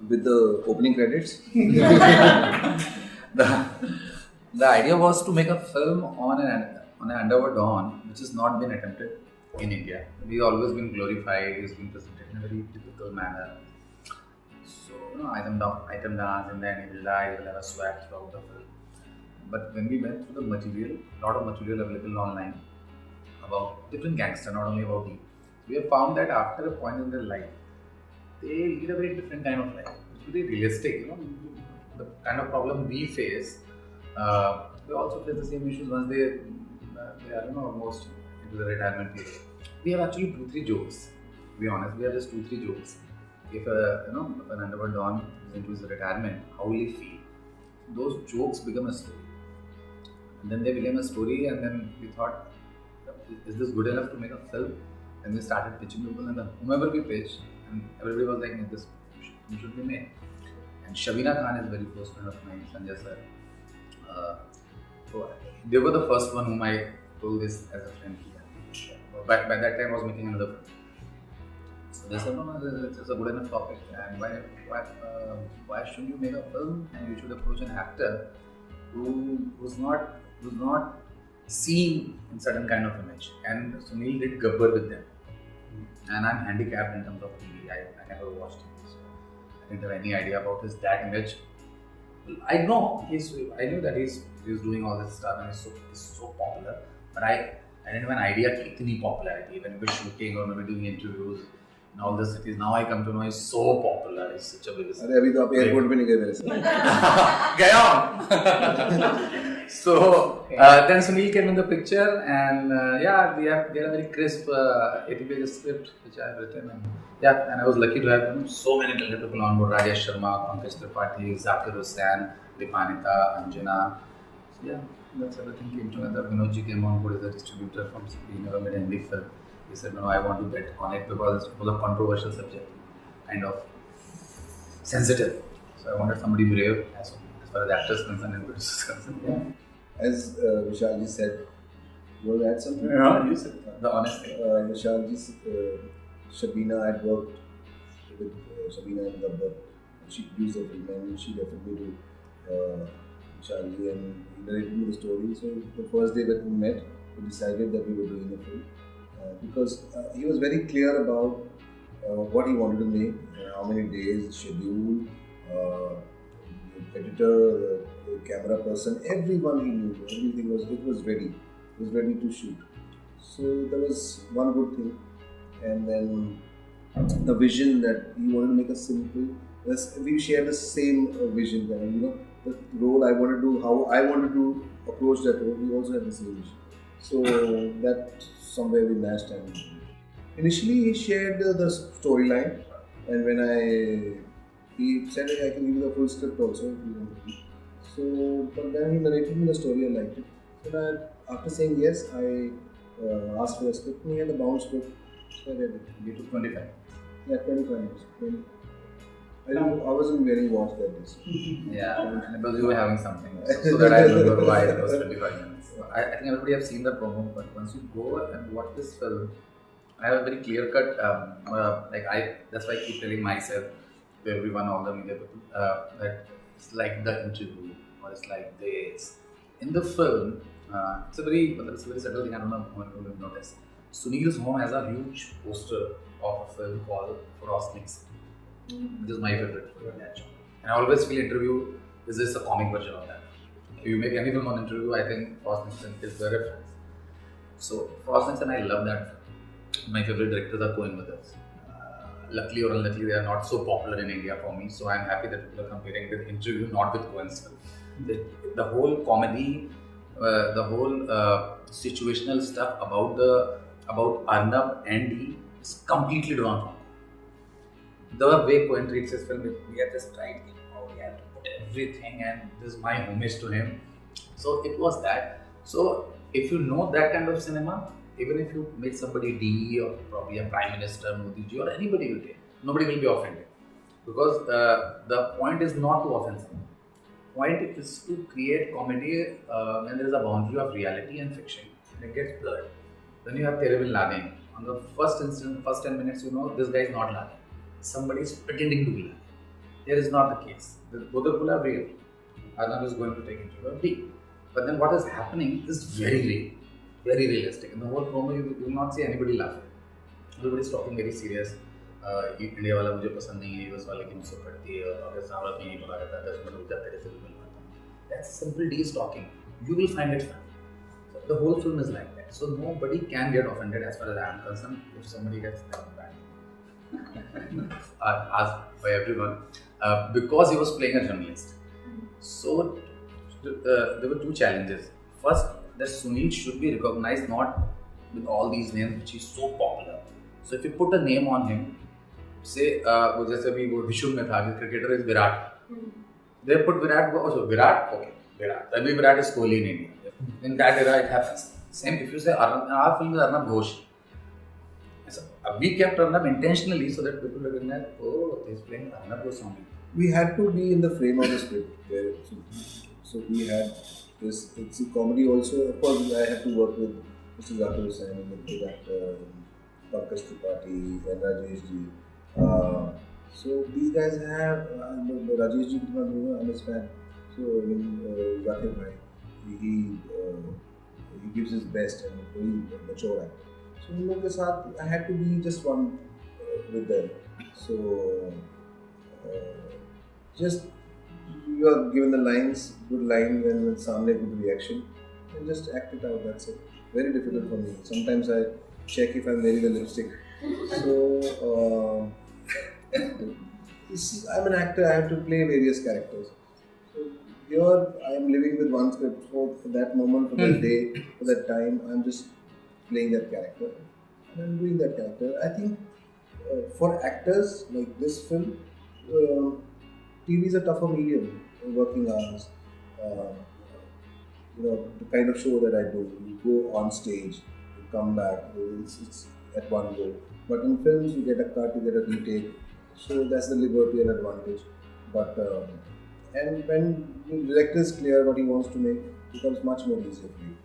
with the opening credits. The idea was to make a film on an underworld dawn, which has not been attempted in India. We've always been glorified, it's been presented in a very typical manner. So, item dance, and then he will die, he will have a swag throughout the film. But when we went through the material, a lot of material available online about different gangsters, not only about these, we have found that after a point in their life, they lead a very different kind of life. It's very realistic, the kind of problem we face. They also face the same issues once they are almost into the retirement period. We have actually 2-3 jokes. To be honest, we have just 2-3 jokes. If if an underworld don is into his retirement, how will he feel? Those jokes become a story. And then they became a story, and then we thought, is this good enough to make a film? And we started pitching people, and then whomever we pitched, and everybody was like, this should be made. And Shabina Khan is a very close friend of mine, Sanjay sir. So they were the first one whom I told this as a friend. By that time I was making another film. So they said, no, it's a good enough topic, and why shouldn't you make a film and you should approach an actor who's not seen in certain kind of image. And Sunil did Gabbar with them, and I'm handicapped in terms of TV. I never watched him, so I didn't have any idea about that image. I knew that he's doing all this stuff and he's so popular, but I didn't have an idea of any popularity when we were shooting or maybe doing interviews in all the cities. Now I come to know he's so popular. He's such a big. अरे तो आप airport पे नहीं गए मेरे साथ. गया. So then Sunil came in the picture, and we have a very crisp 80-page script which I have written, and I was lucky to have so many talented people on board: Rajesh Sharma, Pankaj Tripathi, Zakir Hussain, Dipanita, Anjana. So that's everything came together. Vinodji came on board as a distributor from he never made any film. He said, no, I want to bet on it because it was a controversial subject, kind of sensitive. So I wanted somebody brave as far as actors concerned and producers concerned. Yeah. As Vishal ji said, you want to add something? Yeah, you said the honest thing. Vishal ji, Shabina had worked with Shabina in Gabbar. She produced the film and she referred me to Vishal ji and he narrated me the story. So the first day that we met, we decided that we were doing the film because he was very clear about what he wanted to make, how many days, schedule, the editor, the camera person, everyone he knew, everything was ready. It was ready to shoot. So that was one good thing. And then the vision that he wanted to make a simple. We share the same vision. The role I want to do, how I wanted to approach that role, we also had the same vision. So that somewhere we matched. And initially he shared the storyline, and when he said I can give you the full script also if you want to. So, but then he narrated me the story, I liked it. So that after saying yes, I asked for a script, and he had the bound script. So I read it. You took 25. Yeah, 25 minutes. I wasn't wearing watch that day. Yeah, because you were having something. So that I remember why it was 25 minutes. I think everybody have seen the promo, but once you go and watch this film, I have a very clear cut, that's why I keep telling myself to everyone, all the media people, that it's like the interview or it's like this. In the film, it's a very subtle thing, I don't know how many people will notice. Sunil's home has a huge poster of a film called Frost Nixon, which is my favorite film. And I always feel interview is just a comic version of that. If you make any film on interview, I think Frost Nixon is the reference. So Frost Nixon, I love that. My favorite directors are Coen brothers. Luckily or unluckily, they are not so popular in India for me. So I'm happy that people are comparing with interview, not with Coen's film. The whole comedy, the whole situational stuff about Arnab and Dee is completely drawn from. The way Coen treats his film, we have just tried, we have to put everything, and this is my homage to him. So it was that. So if you know that kind of cinema, even if you meet somebody D or probably a Prime Minister, Modi ji or anybody you take, nobody will be offended. Because the point is not to offend someone. Point is to create comedy when there is a boundary of reality and fiction. It gets blurred. Then you have terrible lagging. On the first 10 minutes, this guy is not lagging. Somebody is pretending to be lagging. It is not the case. Both the people are real. Arnab is going to take interview of B. But then what is happening is very real, very realistic. In the whole promo, you will not see anybody laughing. Everybody is talking very serious. India वाला मुझे पसंद नहीं है, US वाले की मुझसे पड़ती है, और अगर सामने में नहीं पता रहता 10 मिनट रुक जा तेरे से भी मिल पाता हूँ. That's simple D is talking. You will find it funny. So the whole film is like that. So nobody can get offended as far as I am concerned if somebody gets bad. Asked by everyone because he was playing a journalist. So there were two challenges. First, that Sunil should be recognized not with all these names which is so popular. So if you put a name on him, say वो जैसे अभी वो विशु में था कि cricketer is Virat. They put Virat. Also Virat, okay, Virat. Maybe Virat is Kohli in India. In that era, it happens. Same if you say Arnab, our film is Arnab Ghosh. So, we kept Arnab intentionally so that people recognize, oh, he's playing Arnab Ghosh only. We had to be in the frame of the script. So we had this. It's a comedy also. Of course, I had to work with Mr. Zakir Hussain, with actor Pankaj Tripathi and Rajesh Ji. So these guys have Rajesh Ji. I'm his fan. So Zakir Bhai, he gives his best and very mature actor. So in लोगों के साथ I had to be just one with them. So just you are given the lines, good line, and सामने good reaction, and just act it out. That's it. Very difficult for me. Sometimes I check if I'm wearing the lipstick. So I'm an actor. I have to play various characters. So here I am living with one script. So for that moment, for that day, for that time, I'm just playing that character, and I'm doing that character. I think for actors like this film, TV is a tougher medium. Working hours, the kind of show that I do. You go on stage, you come back. It's at one go. But in films, you get a cut, you get a retake. So that's the liberty and advantage. But and when the director is clear what he wants to make, it becomes much more easier for you.